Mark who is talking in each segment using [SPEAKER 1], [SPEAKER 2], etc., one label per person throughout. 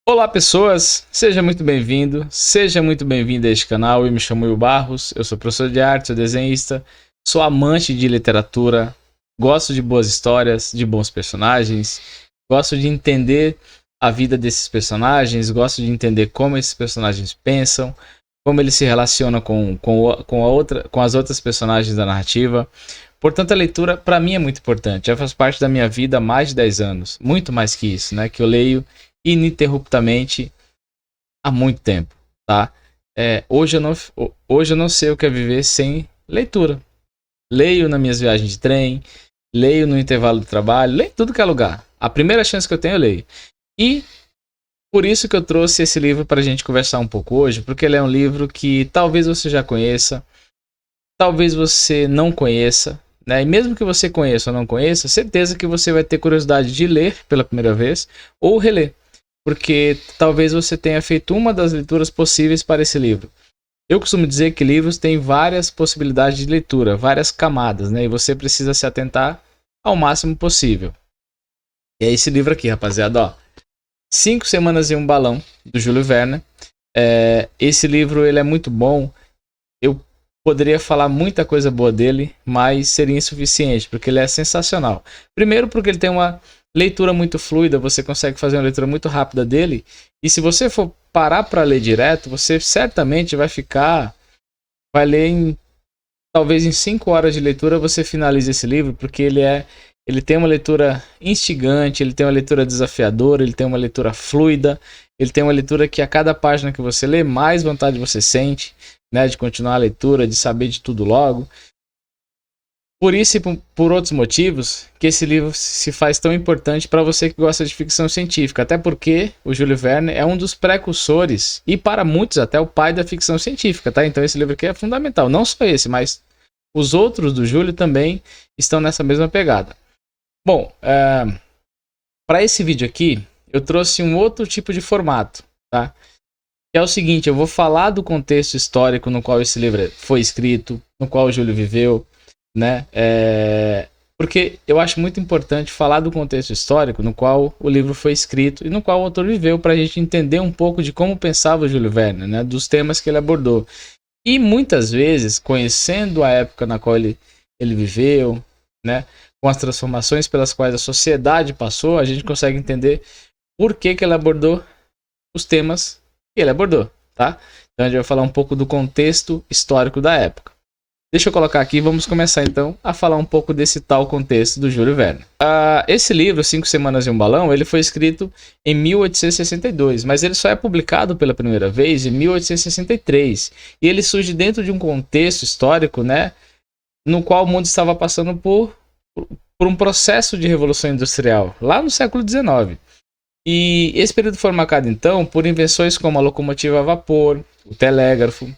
[SPEAKER 1] Olá pessoas, seja muito bem-vindo, seja muito bem-vindo a este canal. Eu me chamo Will Barros, eu sou professor de arte, sou desenhista, sou amante de literatura, gosto de boas histórias, de bons personagens, gosto de entender a vida desses personagens, gosto de entender como esses personagens pensam, como eles se relacionam com as outras personagens da narrativa. Portanto, a leitura para mim é muito importante, já faz parte da minha vida há mais de 10 anos, muito mais que isso, né? Que eu leio ininterruptamente há muito tempo, tá? Hoje eu não sei o que é viver sem leitura. Leio nas minhas viagens de trem, leio no intervalo do trabalho, leio em tudo que é lugar. A primeira chance que eu tenho, eu leio. E por isso que eu trouxe esse livro para a gente conversar um pouco hoje, porque ele é um livro que talvez você já conheça, talvez você não conheça, né? E mesmo que você conheça ou não conheça, certeza que você vai ter curiosidade de ler pela primeira vez ou reler, porque talvez você tenha feito uma das leituras possíveis para esse livro. Eu costumo dizer que livros têm várias possibilidades de leitura, várias camadas, né? E você precisa se atentar ao máximo possível. E é esse livro aqui, rapaziada, ó. 5 Semanas em um Balão, do Júlio Verne. Esse livro ele é muito bom. Eu poderia falar muita coisa boa dele, mas seria insuficiente, porque ele é sensacional. Primeiro porque ele tem uma leitura muito fluida, você consegue fazer uma leitura muito rápida dele, e se você for parar para ler direto, você certamente vai ler talvez em 5 horas de leitura você finalize esse livro, porque ele tem uma leitura instigante, ele tem uma leitura desafiadora, ele tem uma leitura fluida, ele tem uma leitura que a cada página que você lê, mais vontade você sente, né, de continuar a leitura, de saber de tudo logo. Por isso e por outros motivos que esse livro se faz tão importante para você que gosta de ficção científica, até porque o Júlio Verne é um dos precursores e para muitos até o pai da ficção científica, tá? Então esse livro aqui é fundamental, não só esse, mas os outros do Júlio também estão nessa mesma pegada. Bom, para esse vídeo aqui eu trouxe um outro tipo de formato, tá? Que é o seguinte, eu vou falar do contexto histórico no qual esse livro foi escrito, no qual o Júlio viveu, né? Porque eu acho muito importante falar do contexto histórico no qual o livro foi escrito e no qual o autor viveu, para a gente entender um pouco de como pensava o Júlio Verne, né? Dos temas que ele abordou. E muitas vezes, conhecendo a época na qual ele viveu, né? Com as transformações pelas quais a sociedade passou, a gente consegue entender por que ele abordou os temas que ele abordou, tá? Então a gente vai falar um pouco do contexto histórico da época. Deixa eu colocar aqui, vamos começar então a falar um pouco desse tal contexto do Júlio Verne. Esse livro, 5 Semanas em um Balão, ele foi escrito em 1862, mas ele só é publicado pela primeira vez em 1863. E ele surge dentro de um contexto histórico, né, no qual o mundo estava passando por um processo de revolução industrial, lá no século XIX. E esse período foi marcado então por invenções como a locomotiva a vapor, o telégrafo,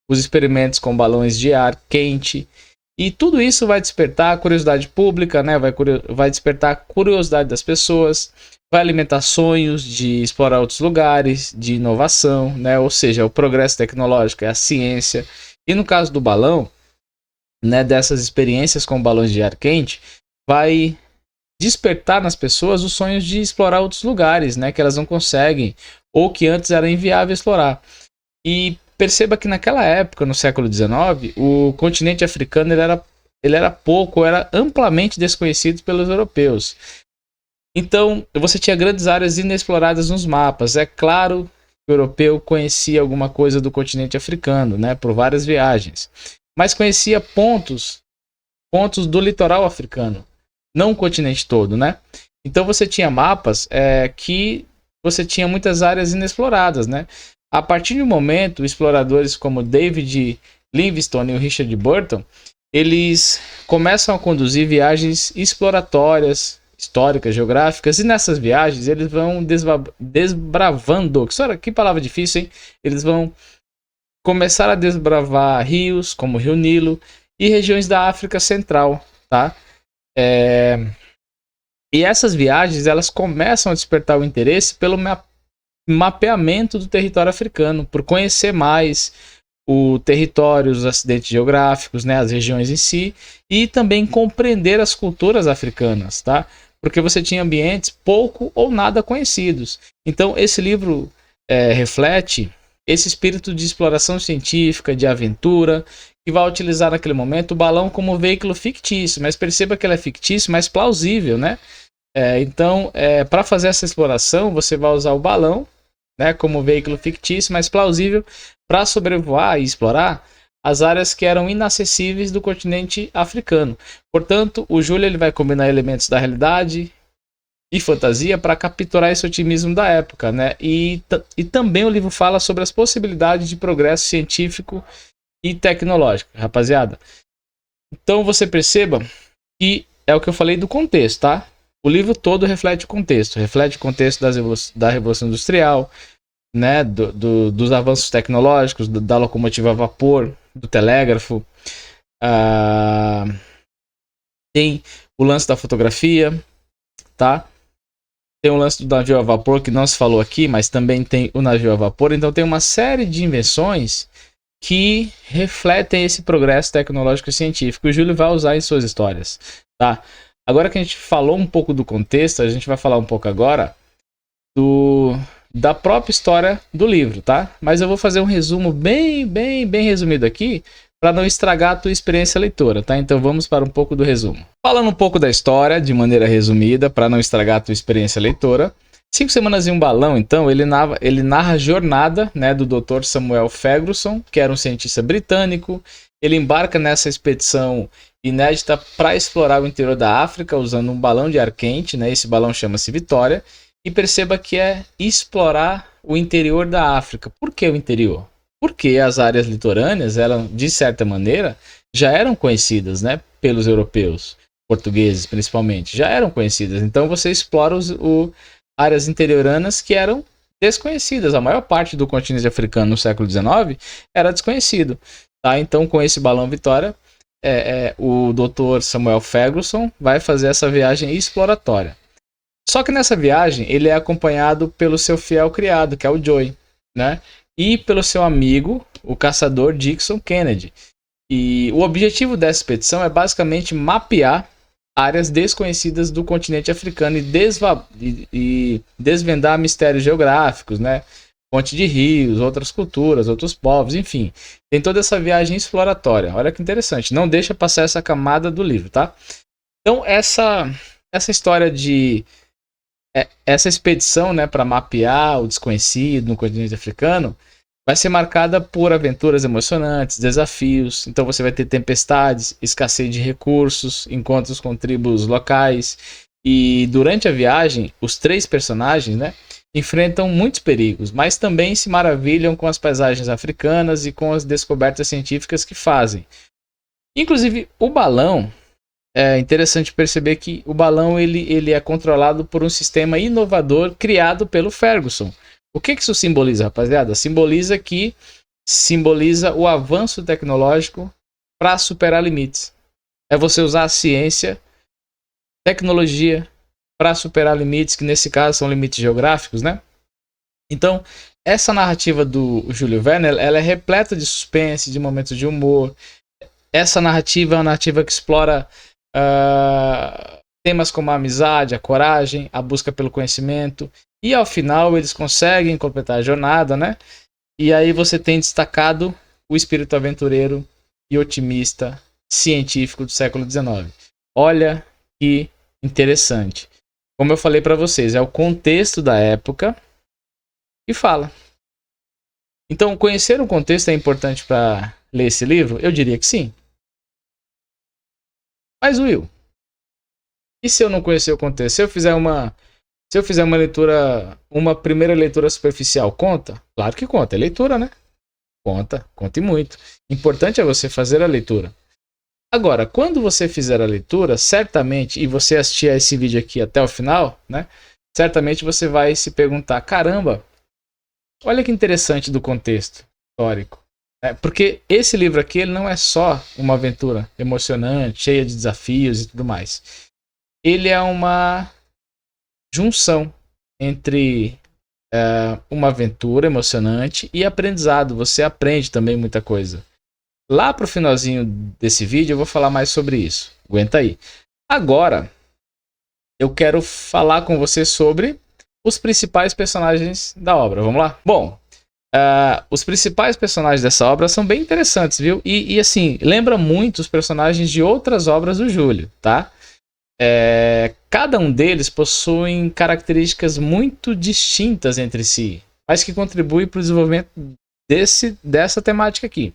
[SPEAKER 1] os experimentos com balões de ar quente, e tudo isso vai despertar a curiosidade pública, né? Vai despertar a curiosidade das pessoas, vai alimentar sonhos de explorar outros lugares, de inovação, né? Ou seja, o progresso tecnológico é a ciência. E no caso do balão, né, dessas experiências com balões de ar quente, vai despertar nas pessoas os sonhos de explorar outros lugares, né, que elas não conseguem ou que antes era inviável explorar. E perceba que naquela época, no século XIX, o continente africano ele era pouco, era amplamente desconhecido pelos europeus. Então, você tinha grandes áreas inexploradas nos mapas. É claro que o europeu conhecia alguma coisa do continente africano, né, por várias viagens, mas conhecia pontos do litoral africano, não o continente todo, né? Então você tinha mapas que você tinha muitas áreas inexploradas, né? A partir de um momento, exploradores como David Livingstone e o Richard Burton, eles começam a conduzir viagens exploratórias, históricas, geográficas, e nessas viagens eles vão desbravando, que palavra difícil, hein? Eles vão começar a desbravar rios, como o Rio Nilo, e regiões da África Central, tá? E essas viagens, elas começam a despertar o interesse pelo mapeamento do território africano, por conhecer mais o território, os acidentes geográficos, né, as regiões em si, e também compreender as culturas africanas, tá? Porque você tinha ambientes pouco ou nada conhecidos. Então, esse livro reflete esse espírito de exploração científica, de aventura, que vai utilizar naquele momento o balão como veículo fictício, mas perceba que ele é fictício, mas plausível, né? Então, para fazer essa exploração, você vai usar o balão, né, como veículo fictício, mas plausível, para sobrevoar e explorar as áreas que eram inacessíveis do continente africano. Portanto, o Júlio ele vai combinar elementos da realidade e fantasia para capturar esse otimismo da época, né? E também o livro fala sobre as possibilidades de progresso científico e tecnológico, rapaziada. Então você perceba que é o que eu falei do contexto, tá? O livro todo reflete o contexto da Revolução Industrial, né? Dos avanços tecnológicos, da locomotiva a vapor, do telégrafo. Tem o lance da fotografia, tá? Tem o lance do navio a vapor que não se falou aqui, mas também tem o navio a vapor. Então tem uma série de invenções que refletem esse progresso tecnológico e científico. O Júlio vai usar em suas histórias, tá? Agora que a gente falou um pouco do contexto, a gente vai falar um pouco agora da própria história do livro, tá? Mas eu vou fazer um resumo bem resumido aqui, para não estragar a tua experiência leitora, tá? Então vamos para um pouco do resumo. Falando um pouco da história, de maneira resumida, para não estragar a tua experiência leitora. 5 Semanas em um Balão, então, ele narra a jornada, né, do Dr. Samuel Ferguson, que era um cientista britânico. Ele embarca nessa expedição inédita para explorar o interior da África usando um balão de ar quente, né? Esse balão chama-se Vitória. E perceba que é explorar o interior da África. Por que o interior? Porque as áreas litorâneas, elas, de certa maneira, já eram conhecidas, né, pelos europeus, portugueses principalmente, já eram conhecidas. Então você explora áreas interioranas que eram desconhecidas. A maior parte do continente africano no século XIX era desconhecido. Tá? Então, com esse balão Vitória, o Dr. Samuel Ferguson vai fazer essa viagem exploratória. Só que nessa viagem ele é acompanhado pelo seu fiel criado, que é o Joey, né? E pelo seu amigo, o caçador Dixon Kennedy. E o objetivo dessa expedição é basicamente mapear áreas desconhecidas do continente africano e desvendar mistérios geográficos, né? Fonte de rios, outras culturas, outros povos, enfim. Tem toda essa viagem exploratória. Olha que interessante. Não deixa passar essa camada do livro, tá? Então, essa história essa expedição, né, para mapear o desconhecido no continente africano vai ser marcada por aventuras emocionantes, desafios. Então você vai ter tempestades, escassez de recursos, encontros com tribos locais. E durante a viagem, os 3 personagens, né, enfrentam muitos perigos, mas também se maravilham com as paisagens africanas e com as descobertas científicas que fazem. Inclusive, o balão, é interessante perceber que o balão ele é controlado por um sistema inovador criado pelo Ferguson. O que isso simboliza, rapaziada? Simboliza o avanço tecnológico para superar limites. É você usar a ciência, tecnologia para superar limites, que nesse caso são limites geográficos, né? Então, essa narrativa do Júlio Verne, ela é repleta de suspense, de momentos de humor. Essa narrativa é uma narrativa que explora temas como a amizade, a coragem, a busca pelo conhecimento, e ao final eles conseguem completar a jornada, né? E aí você tem destacado o espírito aventureiro e otimista científico do século XIX. Olha que interessante. Como eu falei para vocês, é o contexto da época que fala. Então, conhecer o contexto é importante para ler esse livro? Eu diria que sim. Mas, Will, e se eu não conhecer o contexto? Se eu fizer uma leitura, uma primeira leitura superficial, conta? Claro que conta, é leitura, né? Conta e muito. Importante é você fazer a leitura. Agora, quando você fizer a leitura, certamente, e você assistir a esse vídeo aqui até o final, né? Certamente você vai se perguntar, caramba, olha que interessante do contexto histórico. Porque esse livro aqui ele não é só uma aventura emocionante, cheia de desafios e tudo mais. Ele é uma junção entre uma aventura emocionante e aprendizado. Você aprende também muita coisa. Lá pro finalzinho desse vídeo eu vou falar mais sobre isso. Aguenta aí. Agora, eu quero falar com você sobre os principais personagens da obra. Vamos lá? Bom, os principais personagens dessa obra são bem interessantes, viu? E assim, lembra muito os personagens de outras obras do Júlio, tá? Cada um deles possui características muito distintas entre si, mas que contribuem para o desenvolvimento dessa temática aqui.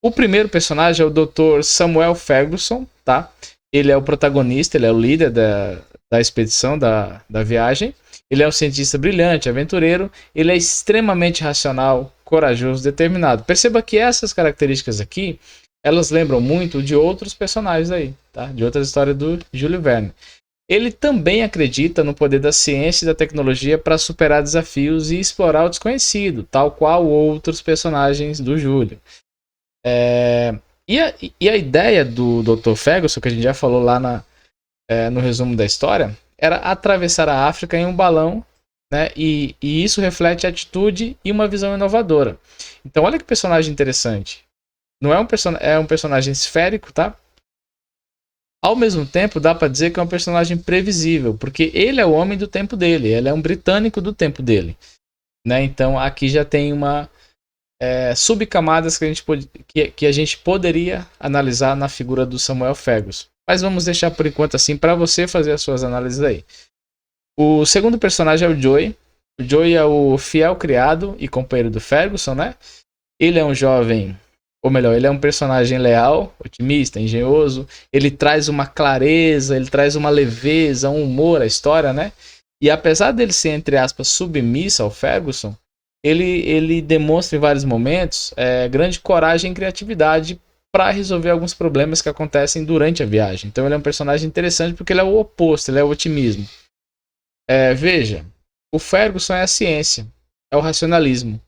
[SPEAKER 1] O primeiro personagem é o Dr. Samuel Ferguson, tá? Ele é o protagonista, ele é o líder da expedição, da viagem. Ele é um cientista brilhante, aventureiro. Ele é extremamente racional, corajoso, determinado. Perceba que essas características aqui, elas lembram muito de outros personagens aí, tá? De outras histórias do Júlio Verne. Ele também acredita no poder da ciência e da tecnologia para superar desafios e explorar o desconhecido, tal qual outros personagens do Júlio. E a ideia do Dr. Ferguson, que a gente já falou lá no resumo da história, era atravessar a África em um balão, né? E isso reflete atitude e uma visão inovadora. Então olha que personagem interessante. Não é um personagem esférico, tá? Ao mesmo tempo, dá para dizer que é um personagem previsível, porque ele é o homem do tempo dele, ele é um britânico do tempo dele, né? Então aqui já tem uma subcamadas que a gente poderia analisar na figura do Samuel Ferguson. Mas vamos deixar por enquanto assim para você fazer as suas análises aí. O segundo personagem é o Joey. O Joey é o fiel criado e companheiro do Ferguson, né? Ele é um jovem, ou melhor, ele é um personagem leal, otimista, engenhoso. Ele traz uma clareza, ele traz uma leveza, um humor à história, né? E apesar dele ser, entre aspas, submisso ao Ferguson, ele demonstra em vários momentos grande coragem e criatividade para resolver alguns problemas que acontecem durante a viagem. Então ele é um personagem interessante porque ele é o oposto, ele é o otimismo. Veja, o Ferguson é a ciência, é o racionalismo.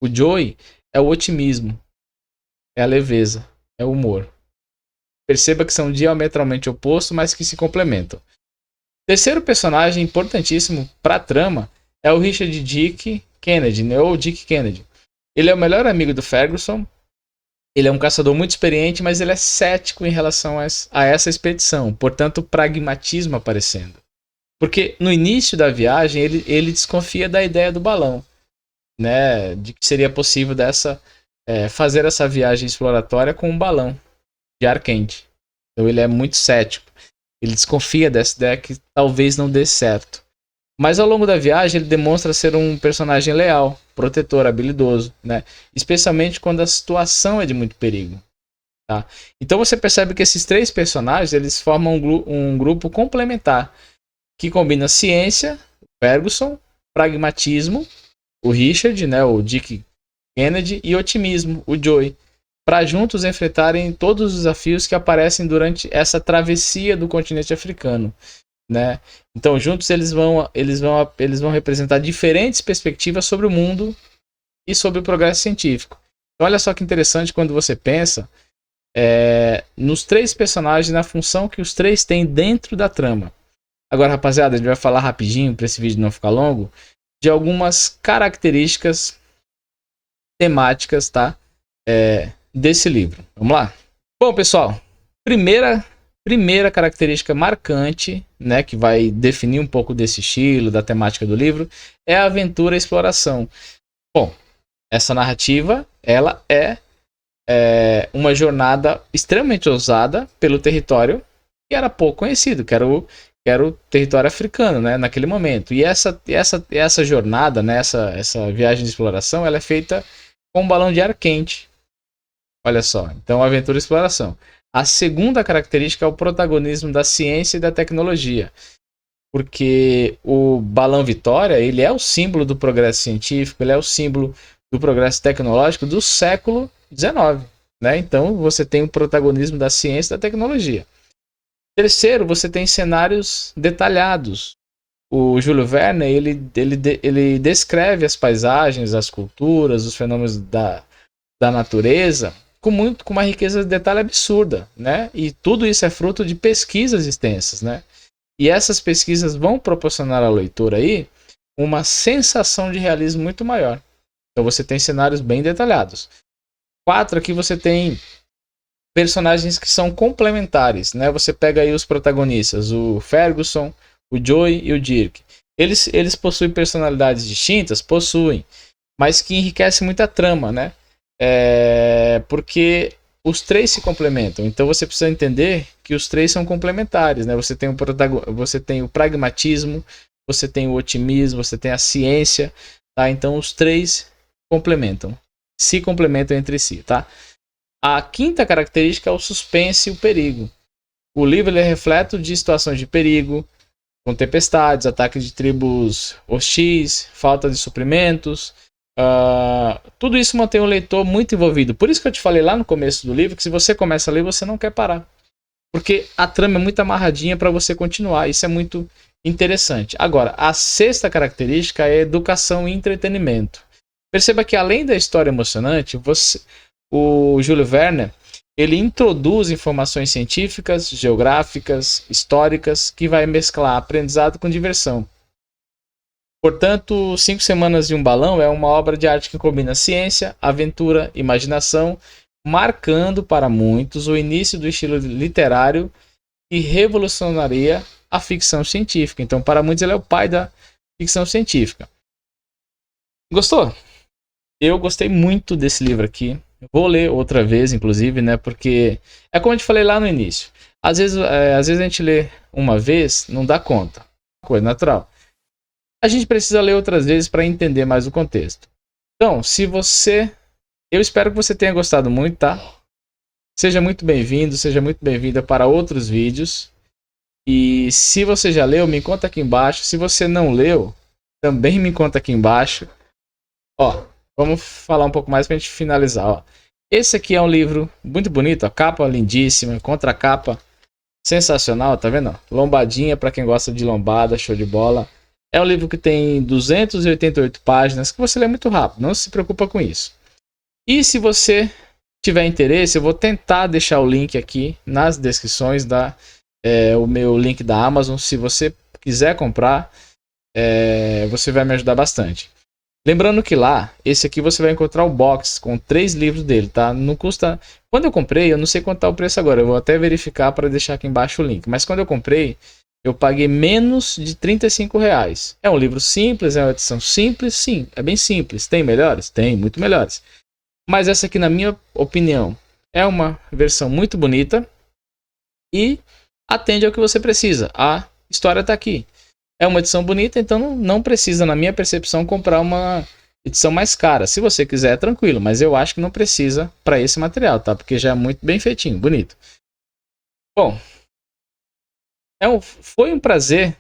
[SPEAKER 1] O Joey é o otimismo, é a leveza, é o humor. Perceba que são diametralmente opostos, mas que se complementam. Terceiro personagem importantíssimo para a trama é o Richard Dick Kennedy, né? Ou Dick Kennedy. Ele é o melhor amigo do Ferguson. Ele é um caçador muito experiente, mas ele é cético em relação a essa expedição. Portanto, pragmatismo aparecendo. Porque no início da viagem ele desconfia da ideia do balão, né? De que seria possível fazer essa viagem exploratória com um balão de ar quente. Então ele é muito cético. Ele desconfia dessa ideia que talvez não dê certo. Mas ao longo da viagem ele demonstra ser um personagem leal, protetor, habilidoso, né? Especialmente quando a situação é de muito perigo. Tá? Então você percebe que esses três personagens eles formam um grupo complementar que combina ciência, Ferguson, pragmatismo, o Richard, né, o Dick Kennedy, e otimismo, o Joey, para juntos enfrentarem todos os desafios que aparecem durante essa travessia do continente africano. Né? Então juntos eles vão representar diferentes perspectivas sobre o mundo e sobre o progresso científico. Então, olha só que interessante quando você pensa nos três personagens, na função que os três têm dentro da trama. Agora, rapaziada, a gente vai falar rapidinho para esse vídeo não ficar longo de algumas características temáticas, tá? Desse livro. Vamos lá? Bom, pessoal, primeira característica marcante, né, que vai definir um pouco desse estilo, da temática do livro, é a aventura e a exploração. Bom, essa narrativa, ela é uma jornada extremamente ousada pelo território que era pouco conhecido, que era o território africano, né, naquele momento. E essa jornada, né, essa viagem de exploração, ela é feita com um balão de ar quente. Olha só, então aventura e exploração. A segunda característica é o protagonismo da ciência e da tecnologia. Porque o balão Vitória, ele é o símbolo do progresso científico, ele é o símbolo do progresso tecnológico do século XIX. Né? Então você tem o protagonismo da ciência e da tecnologia. Terceiro, você tem cenários detalhados. O Júlio Verne, ele descreve as paisagens, as culturas, os fenômenos da natureza com uma riqueza de detalhe absurda, né? E tudo isso é fruto de pesquisas extensas, né? E essas pesquisas vão proporcionar ao leitor aí uma sensação de realismo muito maior. Então você tem cenários bem detalhados. 4, aqui você tem personagens que são complementares, né? Você pega aí os protagonistas, o Ferguson, o Joey e o Dirk. Eles possuem personalidades distintas? Possuem, mas que enriquecem muito a trama, né? Porque os três se complementam. Então você precisa entender que os três são complementares, né? Você tem o pragmatismo, você tem o otimismo, você tem a ciência, tá? Então os três se complementam entre si, tá? A quinta característica é o suspense e o perigo. O livro ele é reflexo de situações de perigo, com tempestades, ataques de tribos hostis, falta de suprimentos. Tudo isso mantém o leitor muito envolvido. Por isso que eu te falei lá no começo do livro que se você começa a ler, você não quer parar. Porque a trama é muito amarradinha para você continuar. Isso é muito interessante. Agora, a sexta característica é educação e entretenimento. Perceba que além da história emocionante, o Júlio Verne ele introduz informações científicas, geográficas, históricas, que vai mesclar aprendizado com diversão. Portanto, 5 Semanas e um Balão é uma obra de arte que combina ciência, aventura, imaginação, marcando para muitos o início do estilo literário que revolucionaria a ficção científica. Então, para muitos, ele é o pai da ficção científica. Gostou? Eu gostei muito desse livro aqui. Vou ler outra vez, inclusive, né? Porque é como eu te falei lá no início. Às vezes a gente lê uma vez, não dá conta. Coisa natural. A gente precisa ler outras vezes para entender mais o contexto. Então, eu espero que você tenha gostado muito, tá? Seja muito bem-vindo, seja muito bem-vinda para outros vídeos. E se você já leu, me conta aqui embaixo. Se você não leu, também me conta aqui embaixo. Ó, vamos falar um pouco mais pra gente finalizar, ó. Esse aqui é um livro muito bonito, a capa lindíssima, contracapa sensacional, tá vendo? Lombadinha para quem gosta de lombada, show de bola. É um livro que tem 288 páginas, que você lê muito rápido, não se preocupa com isso. E se você tiver interesse, eu vou tentar deixar o link aqui nas descrições, o meu link da Amazon. Se você quiser comprar, você vai me ajudar bastante. Lembrando que lá, esse aqui você vai encontrar o box com 3 livros dele, tá? Não custa... Quando eu comprei, eu não sei quanto tá o preço agora, eu vou até verificar para deixar aqui embaixo o link. Mas quando eu comprei, eu paguei menos de R$35. É um livro simples, é uma edição simples, sim, é bem simples. Tem melhores? Tem, muito melhores. Mas essa aqui, na minha opinião, é uma versão muito bonita e atende ao que você precisa. A história tá aqui. É uma edição bonita, então não precisa, na minha percepção, comprar uma edição mais cara. Se você quiser, é tranquilo, mas eu acho que não precisa para esse material, tá? Porque já é muito bem feitinho, bonito. Bom, foi um prazer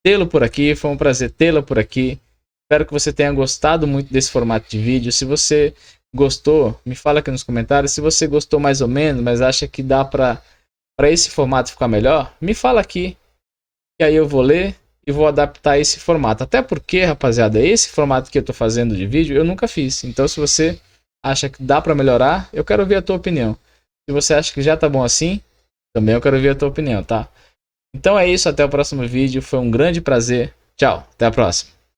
[SPEAKER 1] tê-lo por aqui, foi um prazer tê-la por aqui. Espero que você tenha gostado muito desse formato de vídeo. Se você gostou, me fala aqui nos comentários. Se você gostou mais ou menos, mas acha que dá para esse formato ficar melhor, me fala aqui. E aí eu vou ler e vou adaptar esse formato. Até porque, rapaziada, esse formato que eu tô fazendo de vídeo, eu nunca fiz. Então, se você acha que dá para melhorar, eu quero ouvir a tua opinião. Se você acha que já tá bom assim, também eu quero ouvir a tua opinião, tá? Então é isso, até o próximo vídeo. Foi um grande prazer. Tchau, até a próxima.